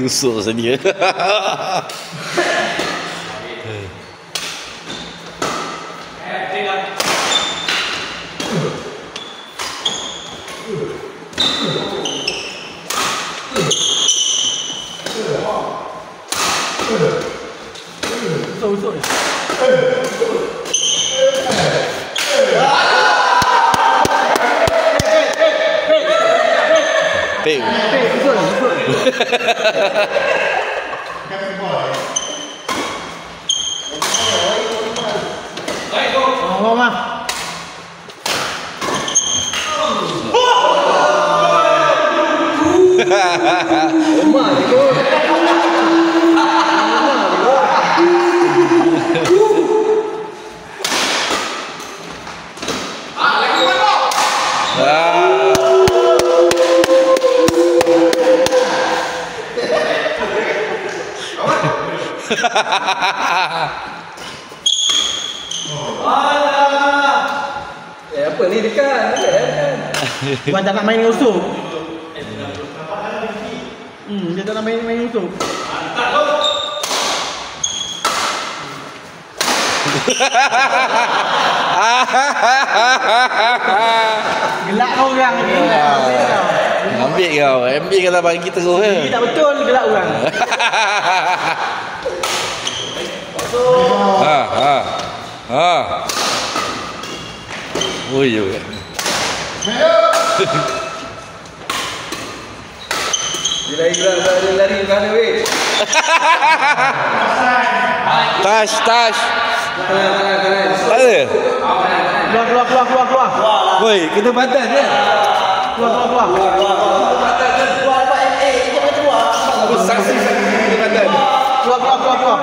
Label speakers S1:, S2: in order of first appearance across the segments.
S1: Usuk sedia.
S2: Usuk.
S1: Pek.
S2: Mama.
S3: Apa ni dekat?
S2: Bukan tak nak main usuk. Dia tak nak main usuk. Gelak orang ni.
S1: Ambil kau. Ambil kalau bagi terus ke.
S2: Ini tak betul gelak orang.
S1: Oh ya.
S3: Dia lari ke mana weh?
S1: Touch. Tak ada.
S2: Keluar.
S1: Woi, kena badan kan?
S2: Keluar.
S3: Saksi kena badan.
S2: Keluar. Keluar.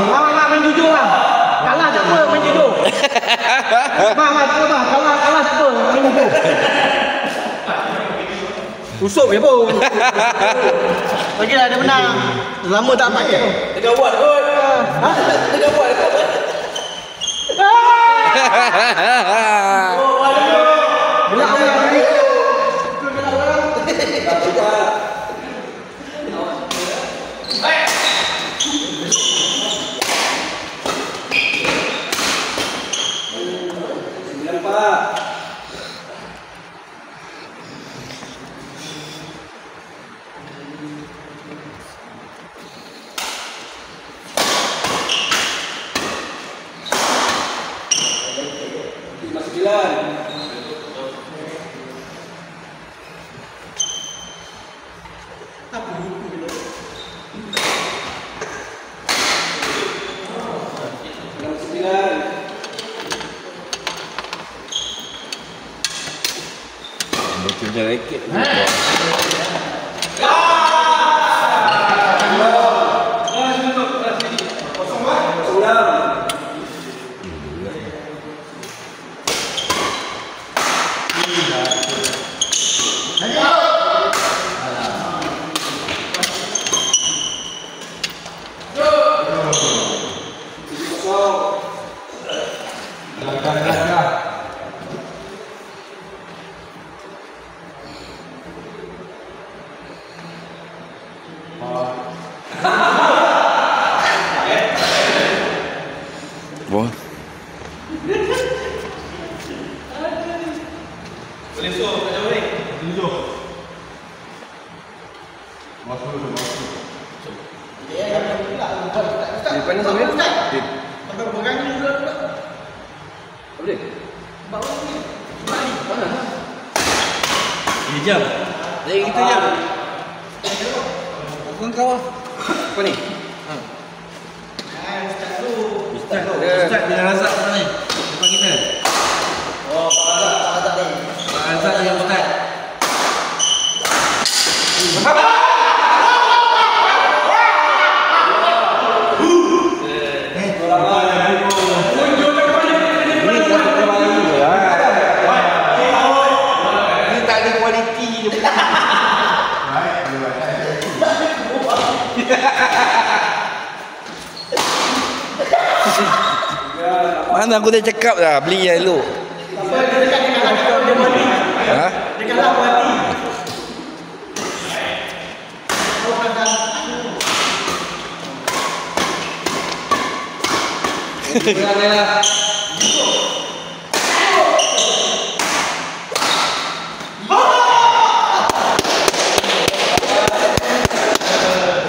S2: Mak main jujur lah. Kalah tak apa main jujur. Mak kalah tak apa main jujur. Usuk je pun. Bagilah dia menang. Lama tak pakai.
S3: Tengah buat kot. Tengah buat kot.
S2: Gelak orang ni.
S1: Macam raket. Wah.
S3: Boleh suruh tak jauh ni? Depan ni sambil
S2: Sampai pegang ni dulu.
S3: boleh?
S2: Bawa ni.
S3: Mana?
S1: Ini jam. Jadi kita jam. Bukan kau.
S3: Apa ni?
S1: Ustaz bila Razak mana ni? Depan kita.
S3: Oh, Pak Azhar ni.
S1: Pak Razak yang Ustaz.
S3: Ni tak ada kualiti je. Ya.
S4: Mana aku dah cakap dah beli yang elok. Ha?
S2: Dia kalah puas hati.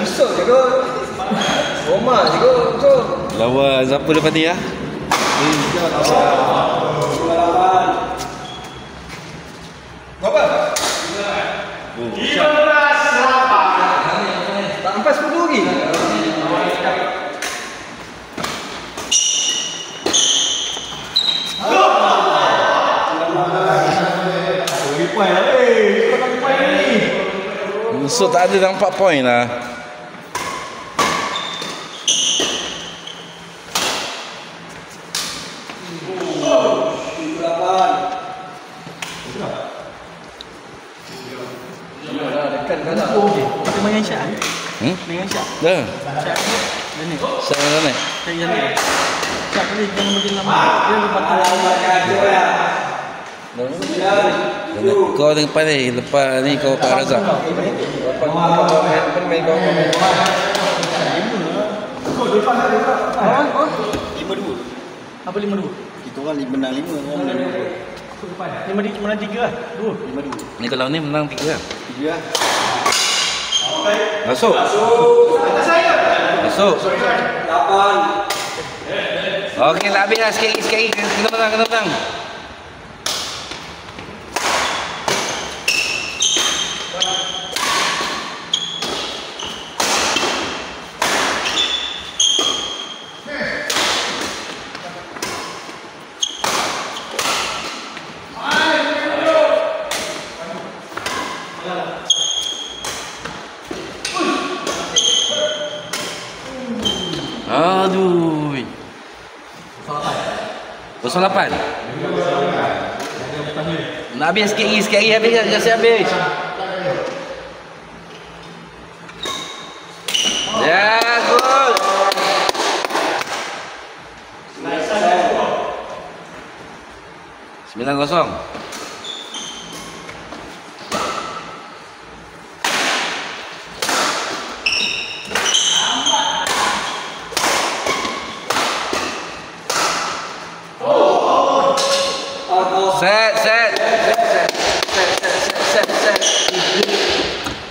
S3: Besok je kot. Roma je kot.
S4: Lawan siapa lepas ni ya?
S3: Berapa? 15-8. Tak sampai 10 lagi.
S4: Musuh tak ada dalam 4 poin lah.
S2: Kita main Syah. Main Syah.
S4: Dah.
S2: Dan ni.
S4: Saya mana?
S2: Cari yang ni. Syah tadi jangan makin lama. Dia bakal
S4: Kau dengan pandai lepas ni kau Kak Razak.
S3: Main kau.
S2: 5-2. Apa 5-2?
S3: Kita orang menang 5 orang menang 2.
S2: 5 menang 3 lah. 2.
S3: 5-2.
S4: Ni kalau ni menang 3 lah.
S3: 3 lah.
S4: Masuk. Masuk. 8. Okey, nak habis lah sikit lagi. Kena menang. Aduh. 08. Nak habis sikit lagi habis kan? Kasi habis. Ya, gol. Sembilan 0. Set.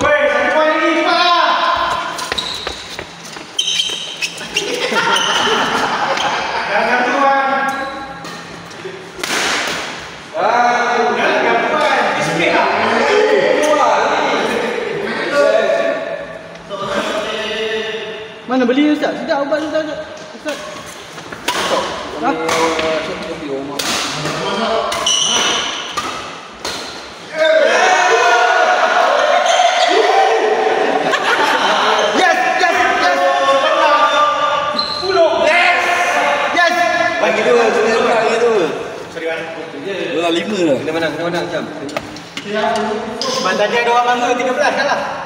S2: Woi, 1 poin lagi cepat. Jangan tuan. Jangan tuan. Disiplin lah. Mana beli Ustaz? Sudah ubat Ustaz. Ha?
S3: Bagi dua, bagi dua.
S4: Bola 5 dah.
S3: Kena menang jam.
S2: Bantajan 2 mangga 13 kalah.